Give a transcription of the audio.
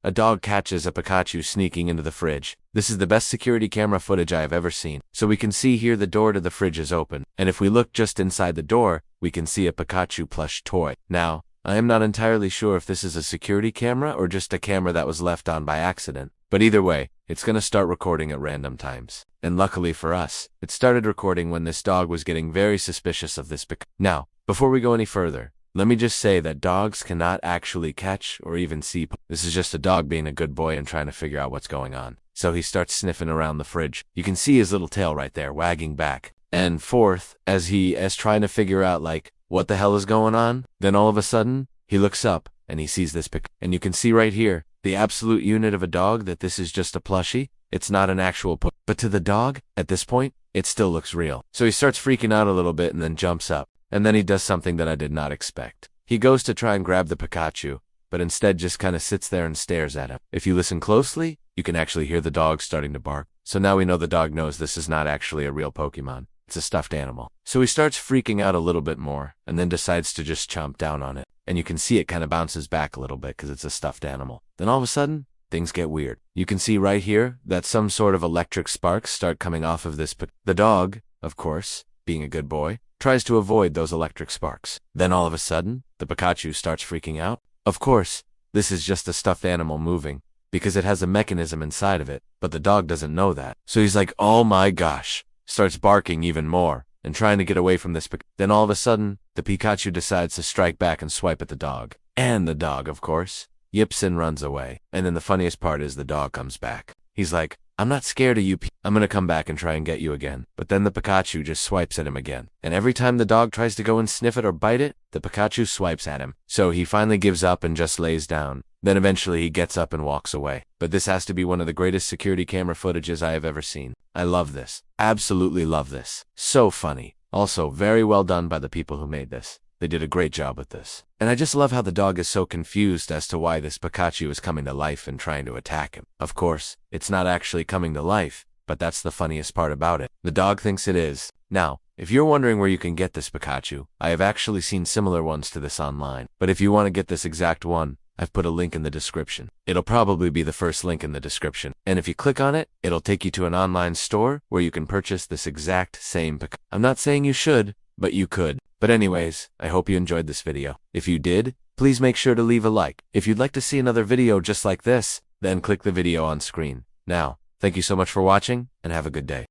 a dog catches a Pikachu sneaking into the fridge. This is the best security camera footage I have ever seen. So we can see here the door to the fridge is open, and if we look just inside the door, we can see a Pikachu plush toy. Now, I am not entirely sure if this is a security camera or just a camera that was left on by accident, but either way, it's gonna start recording at random times. And luckily for us, it started recording when this dog was getting very suspicious of this Pikachu. Now, before we go any further, let me just say that dogs cannot actually catch or even see. This is just a dog being a good boy and trying to figure out what's going on. So he starts sniffing around the fridge. You can see his little tail right there, wagging back and forth as he is trying to figure out, like, what the hell is going on? Then all of a sudden, he looks up and he sees this Pikachu. And you can see right here, the absolute unit of a dog, that this is just a plushie. It's not an actual but to the dog, at this point, it still looks real. So he starts freaking out a little bit and then jumps up. And then he does something that I did not expect. He goes to try and grab the Pikachu, but instead just kind of sits there and stares at him. If you listen closely, you can actually hear the dog starting to bark. So now we know the dog knows this is not actually a real Pokemon. It's a stuffed animal. So he starts freaking out a little bit more, and then decides to just chomp down on it. And you can see it kind of bounces back a little bit because it's a stuffed animal. Then all of a sudden, things get weird. You can see right here that some sort of electric sparks start coming off of this. The dog, of course, being a good boy, tries to avoid those electric sparks. Then all of a sudden, the Pikachu starts freaking out. Of course, this is just a stuffed animal moving, because it has a mechanism inside of it, but the dog doesn't know that. So he's like, oh my gosh, starts barking even more, and trying to get away from this. Then all of a sudden, the Pikachu decides to strike back and swipe at the dog. And the dog, of course, yips and runs away. And then the funniest part is the dog comes back. He's like, I'm not scared of you, I'm gonna come back and try and get you again. But then the Pikachu just swipes at him again. And every time the dog tries to go and sniff it or bite it, the Pikachu swipes at him. So he finally gives up and just lays down. Then eventually he gets up and walks away. But this has to be one of the greatest security camera footages I have ever seen. I love this. Absolutely love this. So funny. Also, very well done by the people who made this. They did a great job with this. And I just love how the dog is so confused as to why this Pikachu is coming to life and trying to attack him. Of course, it's not actually coming to life, but that's the funniest part about it. The dog thinks it is. Now, if you're wondering where you can get this Pikachu, I have actually seen similar ones to this online. But if you want to get this exact one, I've put a link in the description. It'll probably be the first link in the description. And if you click on it, it'll take you to an online store where you can purchase this exact same Pikachu. I'm not saying you should, but you could. But anyways, I hope you enjoyed this video. If you did, please make sure to leave a like. If you'd like to see another video just like this, then click the video on screen. Now, thank you so much for watching, and have a good day.